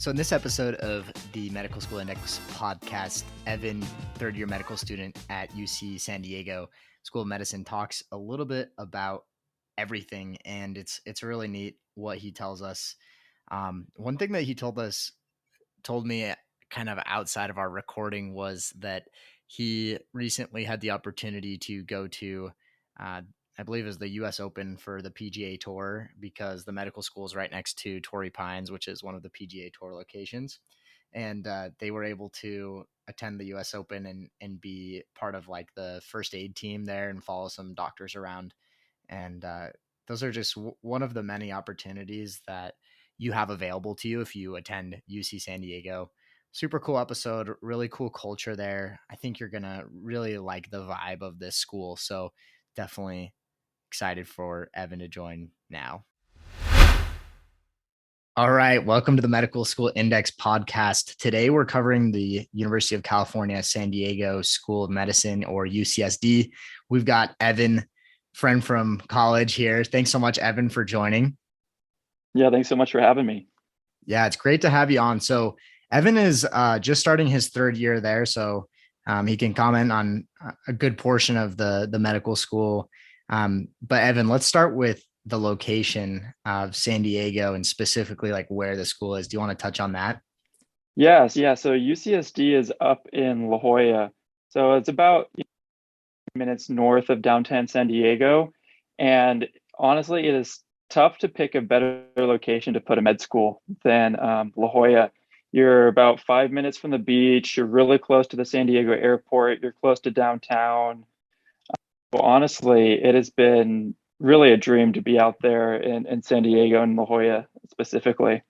So in this episode of the Medical School Index podcast, Evan, third-year medical student at UC San Diego School of Medicine, talks a little bit about everything, and it's really neat what he tells us. One thing that he told me kind of outside of our recording was that he recently had the opportunity to go to, I believe it was the US Open for the PGA Tour, because the medical school is right next to Torrey Pines, which is one of the PGA Tour locations. And they were able to attend the US Open and be part of like the first aid team there and follow some doctors around. And those are just one of the many opportunities that you have available to you if you attend UC San Diego. Super cool episode, really cool culture there. I think you're going to really like the vibe of this school. So definitely excited for Evan to join now. All right. Welcome to the Medical School Index podcast. Today we're covering the University of California, San Diego School of Medicine, or UCSD. We've got Evan, friend from college here. Thanks so much, Evan, for joining. Yeah, thanks so much for having me. Yeah, it's great to have you on. So Evan is just starting his third year there. So he can comment on a good portion of the medical school. But Evan, let's start with the location of San Diego and specifically like where the school is. Do you want to touch on that? Yes, yeah. So UCSD is up in La Jolla. So it's about minutes north of downtown San Diego. And honestly, it is tough to pick a better location to put a med school than La Jolla. You're about 5 minutes from the beach. You're really close to the San Diego airport. You're close to downtown. Well, honestly, it has been really a dream to be out there in San Diego and La Jolla specifically.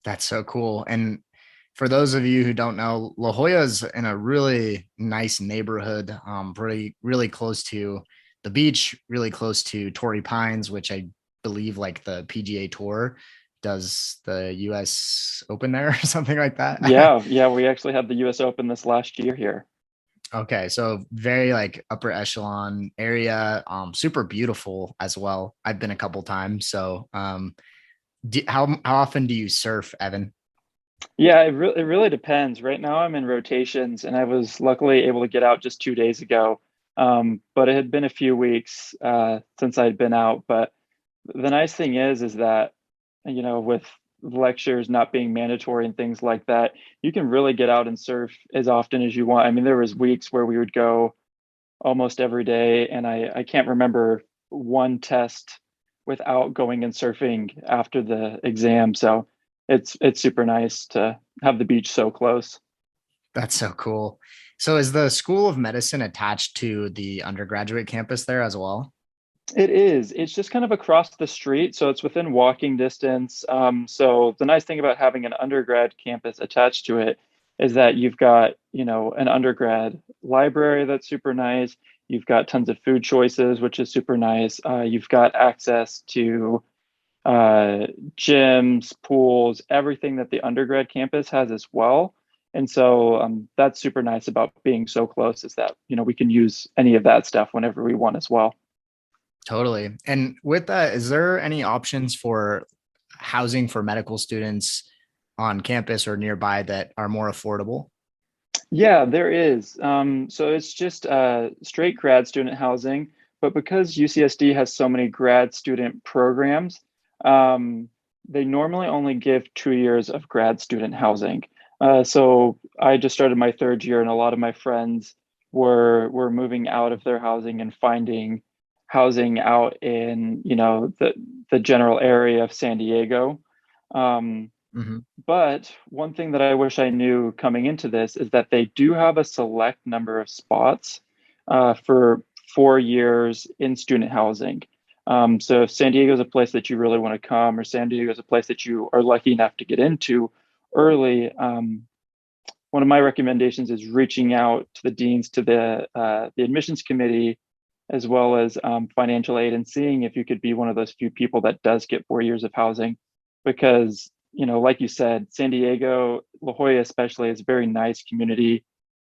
That's so cool. And for those of you who don't know, La Jolla is in a really nice neighborhood, really close to the beach, really close to Torrey Pines, which I believe like the PGA Tour does the US Open there or something like that. Yeah, we actually had the US Open this last year here. Okay, so very like upper echelon area, super beautiful as well. I've been a couple times. So how often do you surf, Evan? Yeah, it really depends. Right now I'm in rotations and I was luckily able to get out just 2 days ago. But it had been a few weeks since I'd been out. But the nice thing is that, with lectures not being mandatory and things like that, you can really get out and surf as often as you want. I mean, there was weeks where we would go almost every day, and I can't remember one test without going and surfing after the exam. So it's super nice to have the beach so close. That's so cool. So is the School of Medicine attached to the undergraduate campus there as well? It is. It's just kind of across the street, so it's within walking distance. So the nice thing about having an undergrad campus attached to it is that you've got, an undergrad library that's super nice. You've got tons of food choices, which is super nice. You've got access to gyms, pools, everything that the undergrad campus has as well. And so that's super nice about being so close is that, we can use any of that stuff whenever we want as well. Totally. And with that, is there any options for housing for medical students on campus or nearby that are more affordable? Yeah, there is. So it's just straight grad student housing, but because UCSD has so many grad student programs, they normally only give 2 years of grad student housing. So I just started my third year, and a lot of my friends were moving out of their housing and finding housing out in, the general area of San Diego. Um, Hmm. but one thing that I wish I knew coming into this is that they do have a select number of spots for 4 years in student housing. So if San Diego is a place that you really want to come, or San Diego is a place that you are lucky enough to get into early, one of my recommendations is reaching out to the deans, to the admissions committee, as well as financial aid, and seeing if you could be one of those few people that does get 4 years of housing. Because, like you said, San Diego, La Jolla especially, is a very nice community,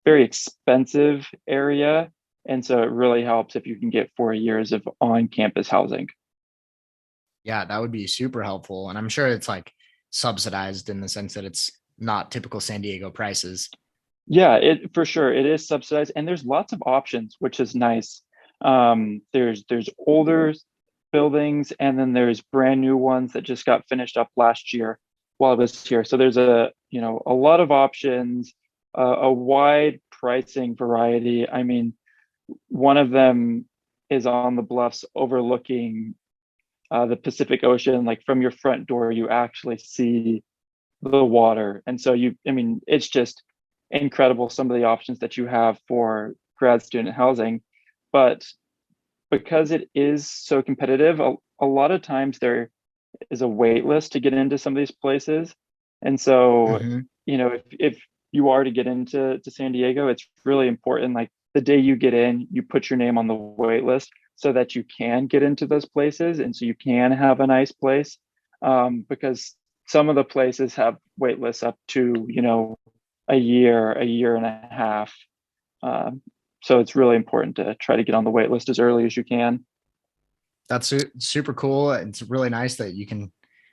very expensive area. And so it really helps if you can get 4 years of on campus housing. Yeah, that would be super helpful. And I'm sure it's like subsidized in the sense that it's not typical San Diego prices. Yeah, it for sure it is subsidized, and there's lots of options, which is nice. There's older buildings, and then there's brand new ones that just got finished up last year while I was here. So there's a lot of options, a wide pricing variety. I mean, one of them is on the bluffs overlooking the Pacific Ocean. Like from your front door, you actually see the water. And so I mean, it's just incredible some of the options that you have for grad student housing. But because it is so competitive, a lot of times there is a wait list to get into some of these places. And so, Hmm. if you are to get into San Diego, it's really important. Like the day you get in, you put your name on the wait list so that you can get into those places and so you can have a nice place. Because some of the places have wait lists up to, a year and a half. Um, so it's really important to try to get on the wait list as early as you can. That's super cool. It's really nice that you can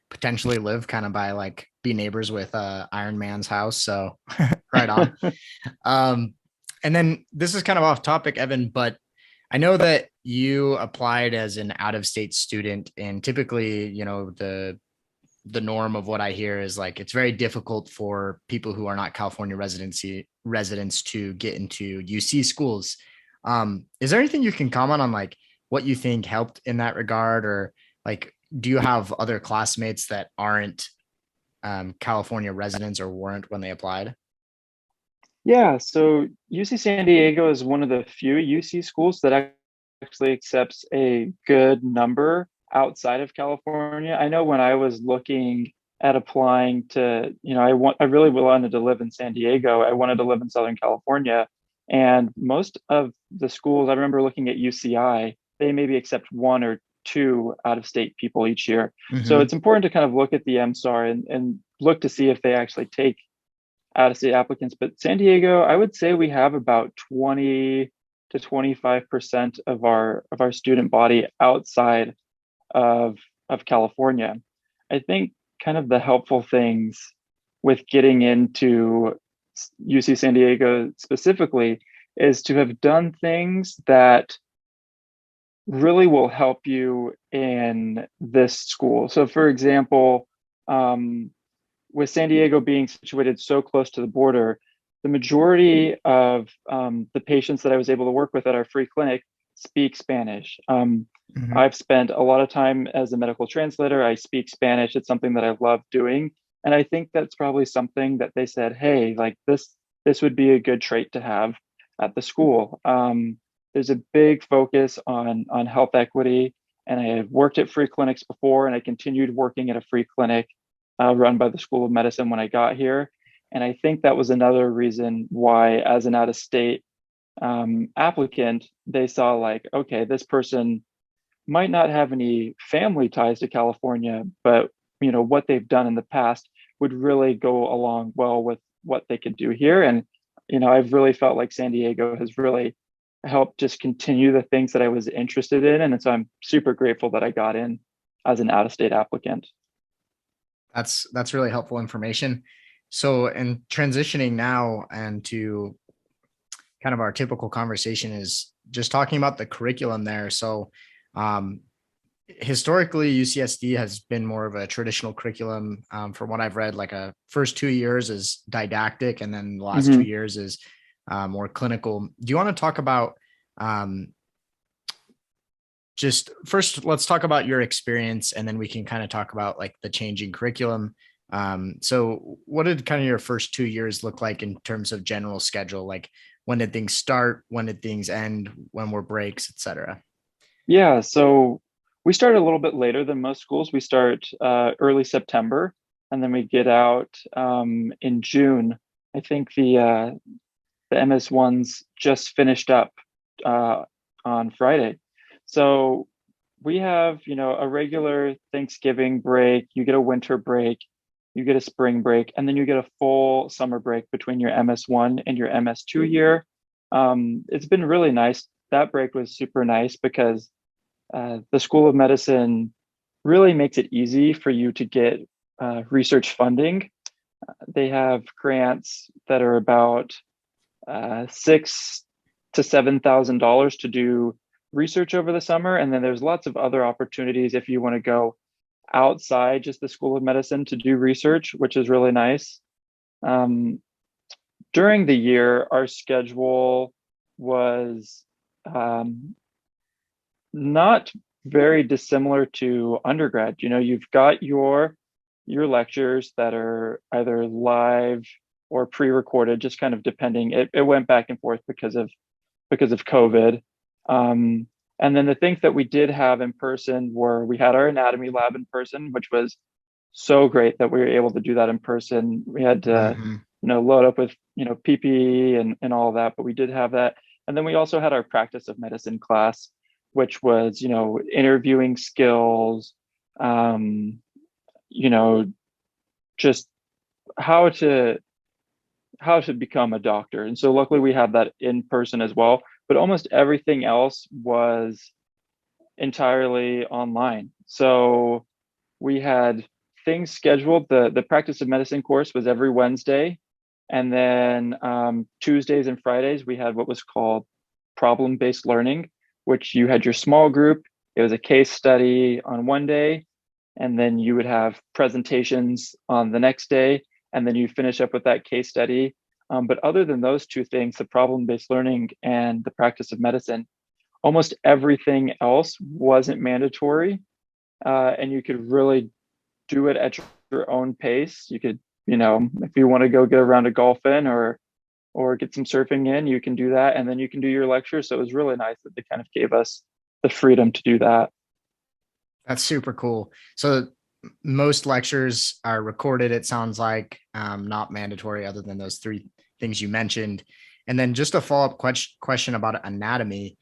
potentially live kind of by like be neighbors with Iron Man's house. So right on. Um, and then this is kind of off topic, Evan, but I know that you applied as an out of state student, and typically, the norm of what I hear is like it's very difficult for people who are not California residency residents to get into UC schools. Is there anything you can comment on, like what you think helped in that regard, or like do you have other classmates that aren't California residents or weren't when they applied? Yeah, so UC San Diego is one of the few UC schools that actually accepts a good number outside of California. I know when I was looking at applying to, I really wanted to live in San Diego. I wanted to live in Southern California. And most of the schools, I remember looking at UCI, they maybe accept one or two out of state people each year. So Mm-hmm. it's important to kind of look at the MSAR and look to see if they actually take out of state applicants. But San Diego, I would say we have about 20 to 25% of our student body outside of California. I think kind of the helpful things with getting into UC San Diego specifically is to have done things that really will help you in this school. So, for example, um, with San Diego being situated so close to the border, the majority of the patients that I was able to work with at our free clinic speak Spanish. Mm-hmm. I've spent a lot of time as a medical translator. I speak Spanish. It's something that I love doing. And I think that's probably something that they said, hey, like this would be a good trait to have at the school. There's a big focus on health equity. And I have worked at free clinics before, and I continued working at a free clinic run by the School of Medicine when I got here. And I think that was another reason why, as an out of state applicant, they saw like, okay, this person might not have any family ties to California, but what they've done in the past would really go along well with what they could do here. And I've really felt like San Diego has really helped just continue the things that I was interested in, and so I'm super grateful that I got in as an out of state applicant. That's really helpful information. So, in transitioning now and to kind of our typical conversation is just talking about the curriculum there. So, um, historically, UCSD has been more of a traditional curriculum. From what I've read, like a first 2 years is didactic, and then the last 2 Mm-hmm. years is more clinical. Do you want to talk about um, just first? Let's talk about your experience, and then we can kind of talk about like the changing curriculum. So, what did kind of your first 2 years look like in terms of general schedule? Like, when did things start? When did things end? When were breaks, etc.? Yeah, so we start a little bit later than most schools. We start early September, and then we get out in June. I think the MS ones just finished up uh, on Friday. So we have, a regular Thanksgiving break, you get a winter break, you get a spring break, and then you get a full summer break between your MS1 and your MS2 year. It's been really nice. That break was super nice because the School of Medicine really makes it easy for you to get research funding. They have grants that are about $6,000 to $7,000 to do research over the summer, and then there's lots of other opportunities if you want to go outside just the School of Medicine to do research, which is really nice. Um, During the year, our schedule was not very dissimilar to undergrad. You know, you've got your lectures that are either live or pre-recorded, just kind of depending. It went back and forth because of COVID. And then the things that we did have in person were we had our anatomy lab in person, which was so great that we were able to do that in person. We had to, Hmm. load up with, PPE and all of that, but we did have that. And then we also had our practice of medicine class, which was, interviewing skills, um, you know, just how to how to become a doctor. And so luckily we had that in person as well, but almost everything else was entirely online. So we had things scheduled. The practice of medicine course was every Wednesday. And then Tuesdays and Fridays, we had what was called problem-based learning, which you had your small group. It was a case study on one day, and then you would have presentations on the next day, and then you finish up with that case study. But other than those two things, the problem-based learning and the practice of medicine, almost everything else wasn't mandatory, and you could really do it at your own pace. You could, if you want to go get a round of golf in or get some surfing in, you can do that, and then you can do your lecture. So it was really nice that they kind of gave us the freedom to do that. That's super cool. So most lectures are recorded, it sounds like, not mandatory other than those three things you mentioned. And then just a follow-up question about anatomy.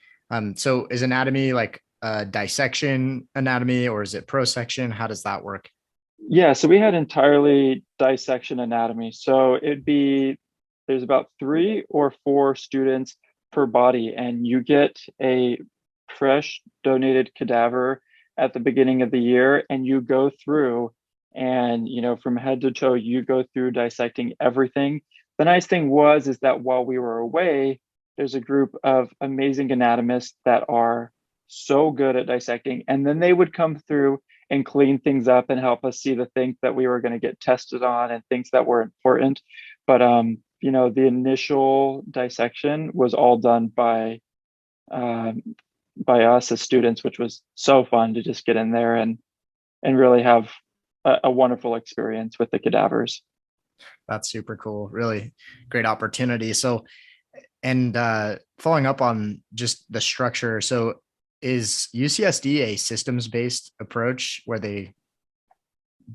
So is anatomy like a dissection anatomy or is it prosection? How does that work? Yeah, so we had entirely dissection anatomy. So it'd be there's about 3 or 4 students per body, and you get a fresh donated cadaver at the beginning of the year, and you go through and from head to toe, you go through dissecting everything. The nice thing was is that while we were away, there's a group of amazing anatomists that are so good at dissecting, and then they would come through and clean things up and help us see the things that we were going to get tested on and things that were important. But the initial dissection was all done um, by us as students, which was so fun to just get in there and really have a wonderful experience with the cadavers. That's super cool. Really great opportunity. So, and following up on just the structure. So is UCSD a systems based approach where they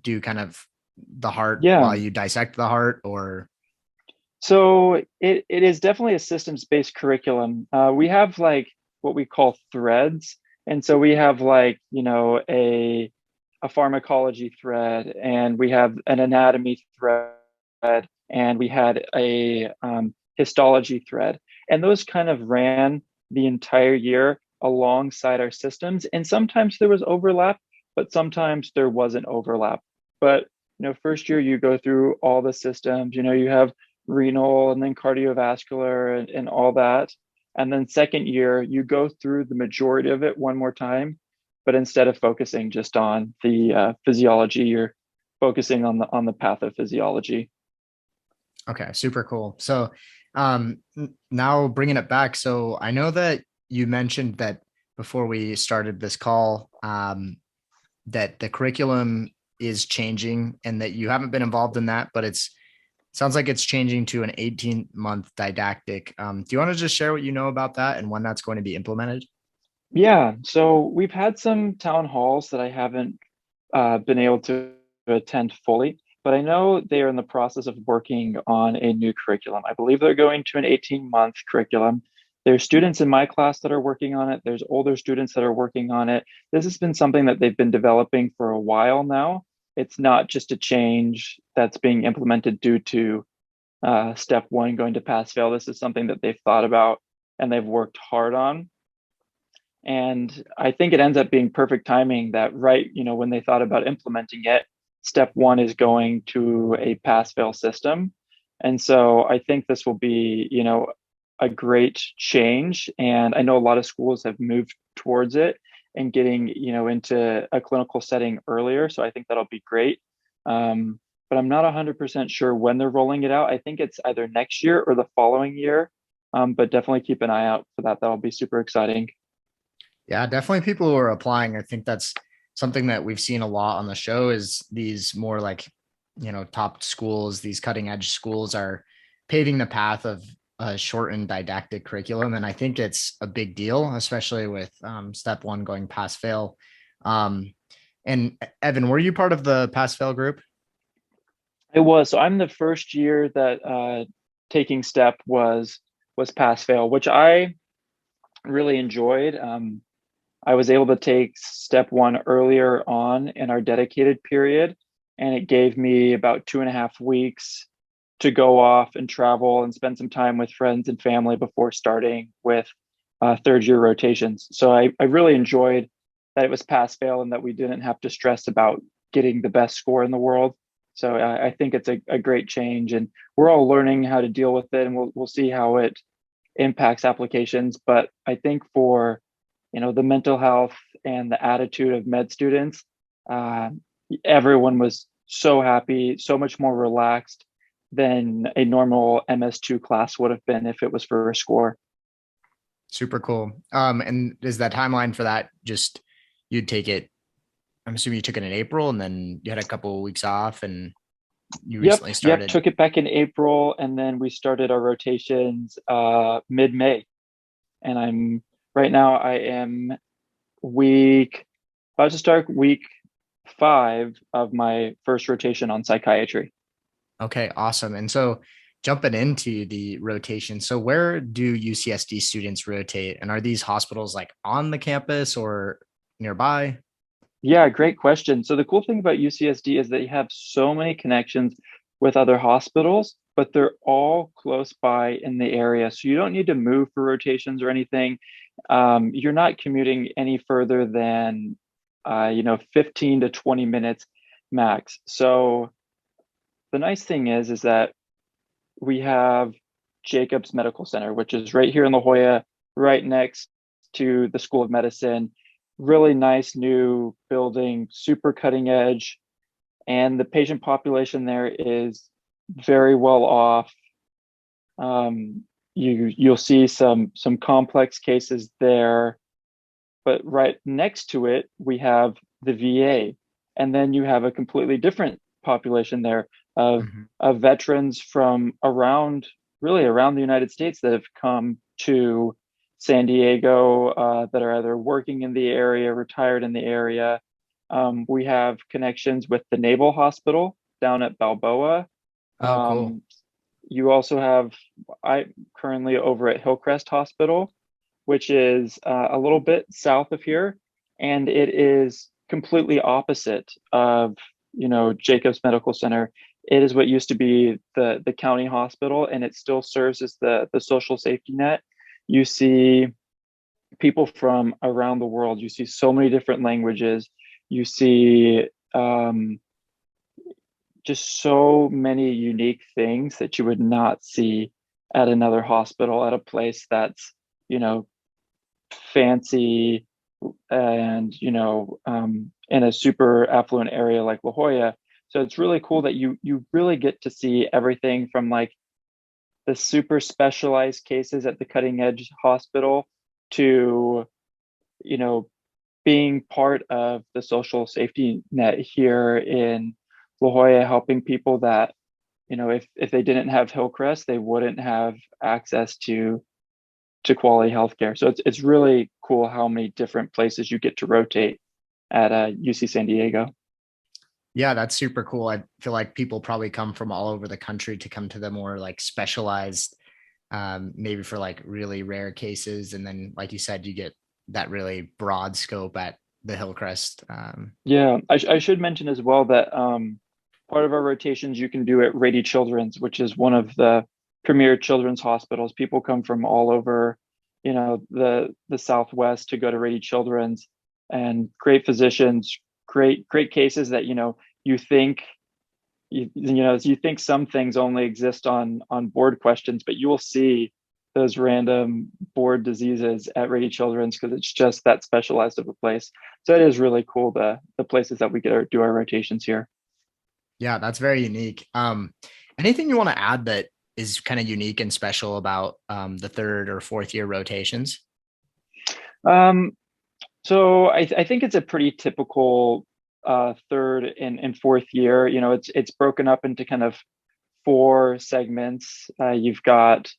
do kind of the heart Yeah. while you dissect the heart, or? So it is definitely a systems-based curriculum. We have like what we call threads. And so we have like, a pharmacology thread, and we have an anatomy thread, and we had a histology thread. And those kind of ran the entire year alongside our systems. And sometimes there was overlap, but sometimes there wasn't overlap. But first year you go through all the systems, you have renal and then cardiovascular and all that. And then second year, you go through the majority of it one more time, but instead of focusing just on the physiology, you're focusing on the pathophysiology. Okay, super cool. So, now bringing it back. So I know that you mentioned that before we started this call, that the curriculum is changing and that you haven't been involved in that, but sounds like it's changing to an 18-month didactic. Do you want to just share what you know about that and when that's going to be implemented? Yeah, so we've had some town halls that I haven't been able to attend fully, but I know they are in the process of working on a new curriculum. I believe they're going to an 18-month curriculum. There's students in my class that are working on it. There's older students that are working on it. This has been something that they've been developing for a while now. It's not just a change that's being implemented due to step one going to pass fail. This is something that they've thought about and they've worked hard on. And I think it ends up being perfect timing that right, when they thought about implementing it, step one is going to a pass fail system. And so I think this will be, a great change. And I know a lot of schools have moved towards it and getting, into a clinical setting earlier. So I think that'll be great. But I'm not 100% sure when they're rolling it out. I think it's either next year or the following year. But definitely keep an eye out for that. That'll be super exciting. Yeah, definitely people who are applying. I think that's something that we've seen a lot on the show is these more like, top schools, these cutting edge schools are paving the path of a shortened didactic curriculum. And I think it's a big deal, especially with step one going pass fail. Um, and Evan, were you part of the pass fail group? It was. So I'm the first year that taking step was pass fail, which I really enjoyed. I was able to take step one earlier on in our dedicated period, and it gave me about 2.5 weeks to go off and travel and spend some time with friends and family before starting with third year rotations. So I really enjoyed that it was pass fail and that we didn't have to stress about getting the best score in the world. So I think it's a great change, and we're all learning how to deal with it, and we'll see how it impacts applications. But I think for the mental health and the attitude of med students, uh, everyone was so happy, so much more relaxed than a normal MS2 class would have been if it was for a score. Super cool. And is that timeline for that just you'd take it? I'm assuming you took it in April and then you had a couple of weeks off and you Yep, recently yep. started. Took it back in April, and then we started our rotations mid-May. And I'm right now. I am week about to start week 5 of my first rotation on psychiatry. Okay, awesome. And so jumping into the rotation, so where do UCSD students rotate? And are these hospitals like on the campus or nearby? Yeah, great question. So the cool thing about UCSD is they have so many connections with other hospitals, but they're all close by in the area. So you don't need to move for rotations or anything. You're not commuting any further than 15 to 20 minutes max. So the nice thing is that we have Jacobs Medical Center, which is right here in La Jolla, right next to the School of Medicine. Really nice new building, super cutting edge, and the patient population there is very well off. You'll see some complex cases there, but right next to it we have the VA, and then you have a completely different population there of Mhm. of veterans from around the United States that have come to San Diego, that are either working in the area, retired in the area. We have connections with the Naval Hospital down at Balboa. Oh, cool. Um, you also have, I currently over at Hillcrest Hospital, which is a little bit south of here, and it is completely opposite of Jacobs Medical Center. It is what used to be the county hospital, and it still serves as the social safety net. You see people from around the world. You see so many different languages. You see um, just so many unique things that you would not see at another hospital, at a place that's you know fancy and in a super affluent area like La Jolla. So it's really cool that you really get to see everything from like the super specialized cases at the cutting edge hospital to you know being part of the social safety net here in La Jolla, helping people that if they didn't have Hillcrest, they wouldn't have access to quality healthcare. So it's really cool how many different places you get to rotate at UC San Diego. Yeah, that's super cool. I feel like people probably come from all over the country to come to the more like specialized, maybe for like really rare cases. And then, like you said, you get that really broad scope at the Hillcrest. Yeah, I should mention as well that part of our rotations you can do at Rady Children's, which is one of the premier children's hospitals. People come from all over, the Southwest to go to Rady Children's, and great physicians, great cases that you think you think some things only exist on board questions, but you will see those random board diseases at Rady Children's because it's just that specialized of a place. So it is really cool the places that we do our rotations here. Yeah, that's very unique. Anything you want to add that is kind of unique and special about the third or fourth year rotations? Um, so I think it's a pretty typical third and fourth year. You know, it's broken up into kind of four segments. You've got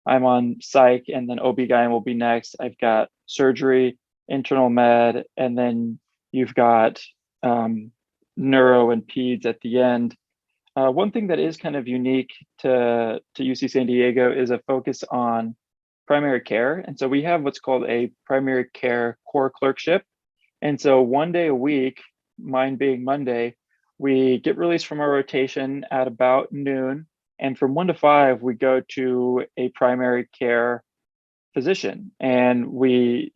I'm on psych, and then OB-GYN will be next. I've got surgery, internal med, and then you've got neuro and peds at the end. One thing that is kind of unique to UC San Diego is a focus on primary care. And so we have what's called a primary care core clerkship. And so one day a week, mine being Monday, we get released from our rotation at about noon. And from 1 to 5, we go to a primary care physician. And we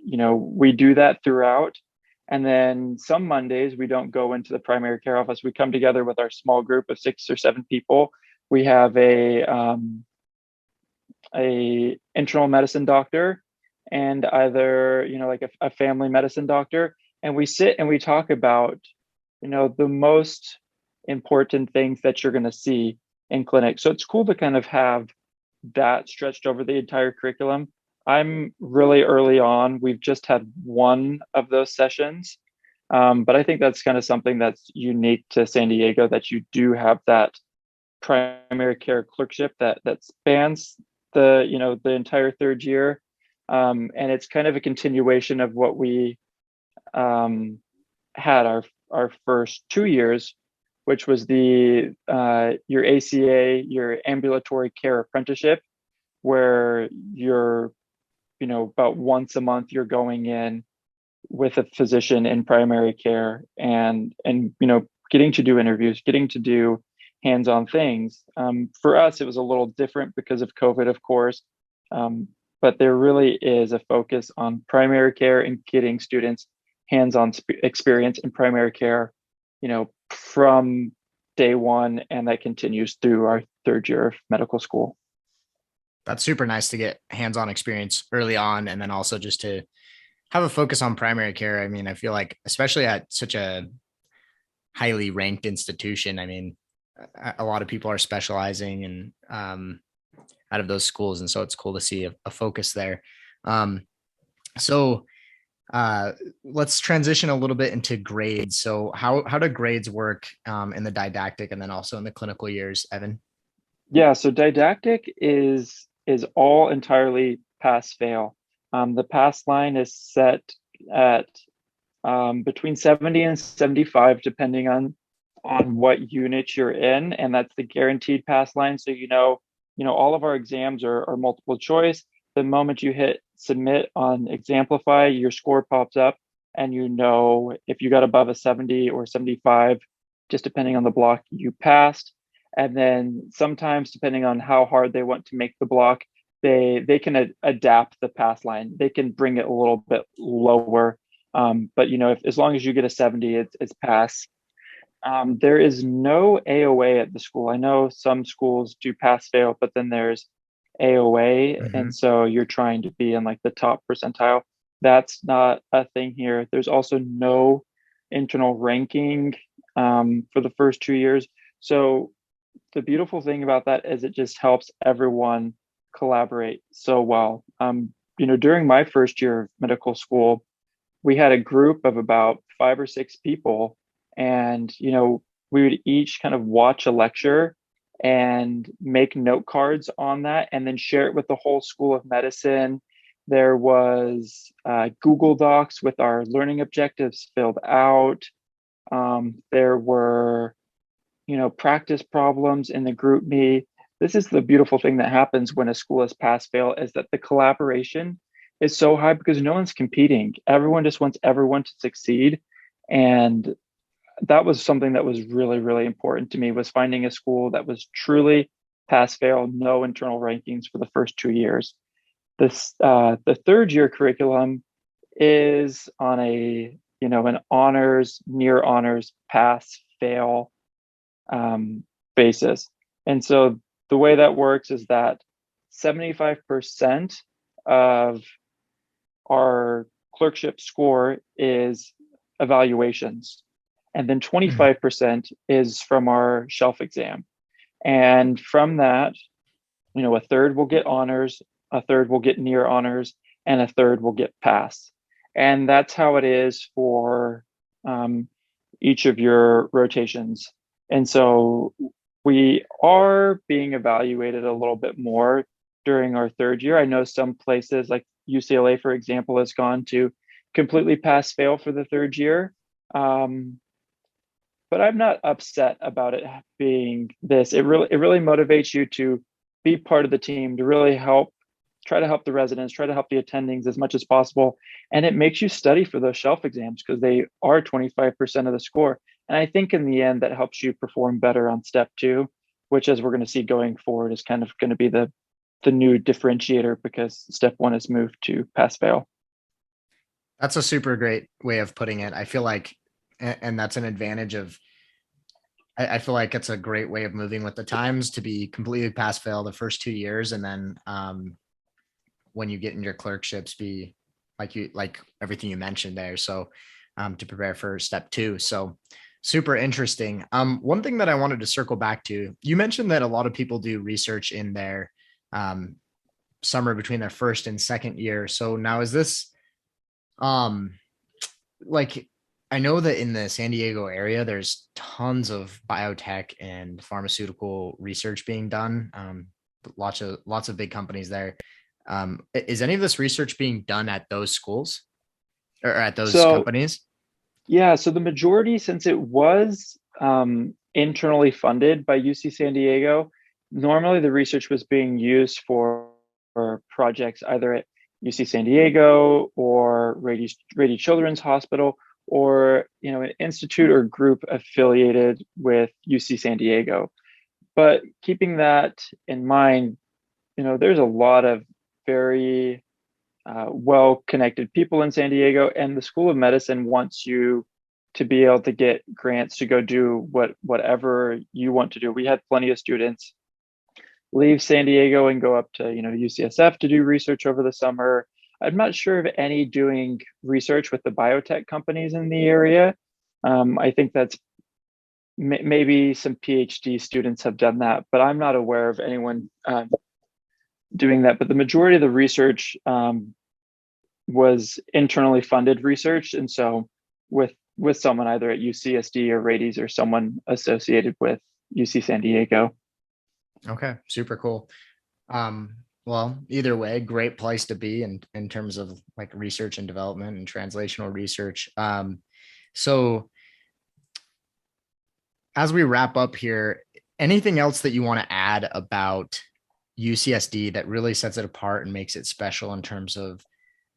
do that throughout. And then some Mondays we don't go into the primary care office. We come together with our small group of 6 or 7 people. We have a internal medicine doctor and either like a family medicine doctor, and we sit and we talk about the most important things that you're going to see in clinic. So it's cool to kind of have that stretched over the entire curriculum. I'm really early on. We've just had one of those sessions. But I think that's kind of something that's unique to San Diego, that you do have that primary care clerkship that spans the entire third year. And it's kind of a continuation of what we had our first 2 years, which was your ACA, your ambulatory care apprenticeship, where you're about once a month you're going in with a physician in primary care and getting to do interviews, getting to do hands-on things. For us, it was a little different because of COVID, of course, but there really is a focus on primary care and getting students hands-on experience in primary care, from day one, and that continues through our third year of medical school. That's super nice to get hands-on experience early on, and then also just to have a focus on primary care. I mean, I feel like especially at such a highly ranked institution, I mean, a lot of people are specializing and out of those schools, and so it's cool to see a focus there. Um, so let's transition a little bit into grades. So how do grades work in the didactic and then also in the clinical years, Evan? Yeah, so didactic is all entirely pass fail. The pass line is set at between 70 and 75, depending on what unit you're in, and that's the guaranteed pass line. So all of our exams are multiple choice. The moment you hit submit on Exemplify, your score pops up, and if you got above a 70 or 75, just depending on the block, you passed. And then sometimes, depending on how hard they want to make the block, they can adapt the pass line. They can bring it a little bit lower. But as long as you get a 70, it's pass. There is no AOA at the school. I know some schools do pass fail, but then there's AOA, and so you're trying to be in like the top percentile. That's not a thing here. There's also no internal ranking for the first 2 years. So the beautiful thing about that is it just helps everyone collaborate so well. During my first year of medical school, we had a group of about 5 or 6 people, and we would each kind of watch a lecture and make note cards on that and then share it with the whole School of Medicine. There was Google Docs with our learning objectives filled out. There were practice problems in the group me. This is the beautiful thing that happens when a school is pass fail, is that the collaboration is so high because no one's competing. Everyone just wants everyone to succeed. And that was something that was really, really important to me, was finding a school that was truly pass fail, no internal rankings for the first 2 years. The third year curriculum is on an honors, near honors, pass fail um, basis. And so the way that works is that 75% of our clerkship score is evaluations, and then Mhm. 25% is from our shelf exam. And from that, a third will get honors, a third will get near honors, and a third will get pass. And that's how it is for um, each of your rotations. And so we are being evaluated a little bit more during our third year. I know some places like UCLA, for example, has gone to completely pass fail for the third year. Um, but I'm not upset about it being this. It really motivates you to be part of the team, to really try to help the residents, try to help the attendings as much as possible. And it makes you study for those shelf exams because they are 25% of the score. And I think in the end that helps you perform better on step two, which, as we're going to see going forward, is kind of going to be the new differentiator because step one is moved to pass fail. That's a super great way of putting it. I feel like, and that's an advantage of, I feel like it's a great way of moving with the times to be completely pass fail the first 2 years. And then when you get in your clerkships, be like everything you mentioned there. So to prepare for step two. So super interesting. One thing that I wanted to circle back to, you mentioned that a lot of people do research in their um, summer between their first and second year. So now is this um like I know that in the San Diego area, there's tons of biotech and pharmaceutical research being done. Lots of big companies there. Is any of this research being done at those schools or at those So companies? yeah, so the majority, since it was internally funded by UC San Diego, normally the research was being used for projects either at UC San Diego or Rady Children's Hospital, or an institute or group affiliated with UC San Diego. But keeping that in mind, there's a lot of very well-connected people in San Diego, and the School of Medicine wants you to be able to get grants to go do whatever you want to do. We had plenty of students leave San Diego and go up to UCSF to do research over the summer. I'm not sure of any doing research with the biotech companies in the area. I think that's maybe some PhD students have done that, but I'm not aware of anyone doing that. But the majority of the research was internally funded research, and so with someone either at UCSD or Rades or someone associated with UC San Diego. Okay, super cool. Um, well, either way, great place to be in terms of like research and development and translational research. So as we wrap up here, anything else that you want to add about UCSD that really sets it apart and makes it special in terms of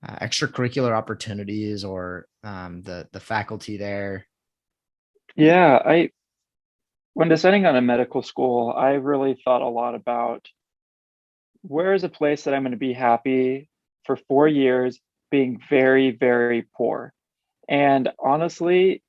extracurricular opportunities or the faculty there? Yeah, I when deciding on a medical school, I really thought a lot about where is a place that I'm going to be happy for 4 years being very, very poor. And honestly,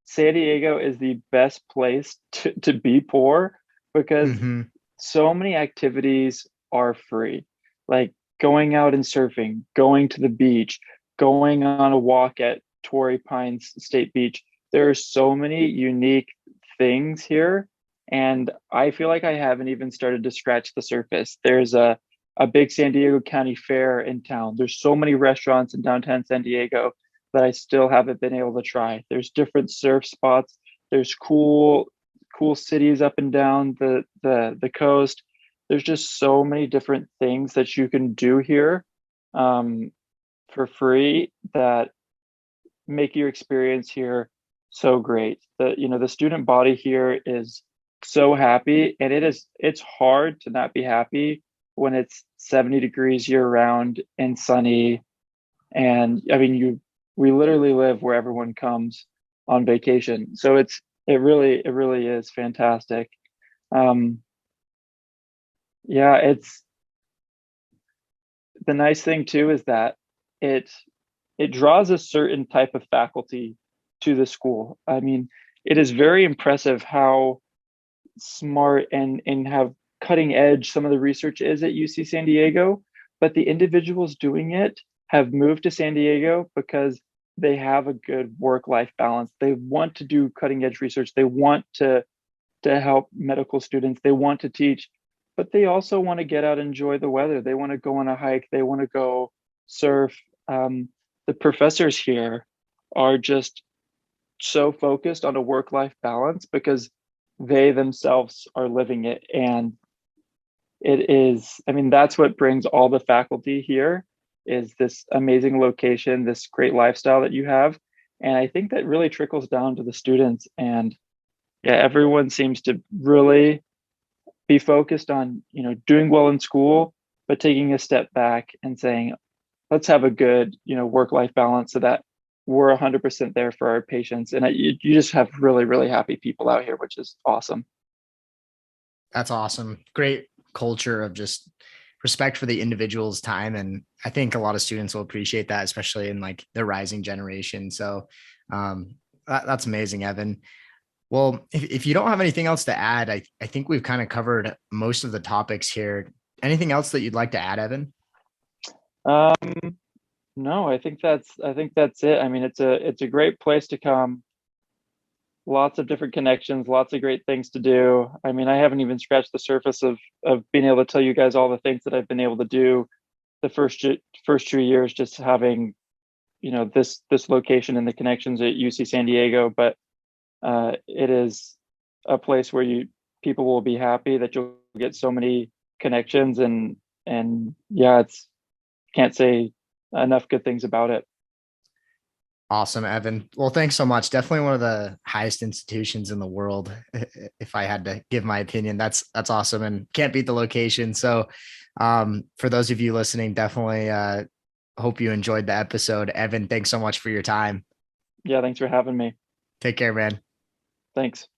San Diego is the best place to be poor because Mm-hmm. so many activities are free, like going out and surfing, going to the beach, going on a walk at Torrey Pines State Beach. There are so many unique things here. And I feel like I haven't even started to scratch the surface. There's a big San Diego County Fair in town. There's so many restaurants in downtown San Diego that I still haven't been able to try. There's different surf spots. There's cool cities up and down the coast. There's just so many different things that you can do here um, for free that make your experience here so great. The student body here is so happy, and it's hard to not be happy when it's 70 degrees year round and sunny. And I mean, we literally live where everyone comes on vacation. So it really is fantastic. Um, yeah, it's the nice thing too is that it it draws a certain type of faculty to the school. I mean, it is very impressive how smart and have cutting edge some of the research is at UC San Diego, but the individuals doing it have moved to San Diego because they have a good work-life balance. They want to do cutting edge research. They want to help medical students. They want to teach, but they also want to get out and enjoy the weather. They want to go on a hike. They want to go surf. The professors here are just so focused on a work-life balance because they themselves are living it. And it is, I mean, that's what brings all the faculty here is this amazing location, this great lifestyle that you have. And I think that really trickles down to the students. And yeah, everyone seems to really be focused on, doing well in school, but taking a step back and saying, let's have a good, work-life balance so that we're 100% there for our patients. And you just have really, really happy people out here, which is awesome. That's awesome. Great culture of just respect for the individual's time. And I think a lot of students will appreciate that, especially in like the rising generation. So that's amazing, Evan. Well, if you don't have anything else to add, I think we've kind of covered most of the topics here. Anything else that you'd like to add, Evan? Um, no, I think that's it. I mean, it's a great place to come. Lots of different connections, lots of great things to do. I mean, I haven't even scratched the surface of being able to tell you guys all the things that I've been able to do the first 2 years, just having this location and the connections at UC San Diego. But it is a place where you people will be happy that you'll get so many connections and yeah, it's can't say enough good things about it. Awesome, Evan. Well, thanks so much. Definitely one of the highest institutions in the world. If I had to give my opinion, that's awesome and can't beat the location. So, for those of you listening, definitely hope you enjoyed the episode. Evan, thanks so much for your time. Yeah, thanks for having me. Take care, man. Thanks.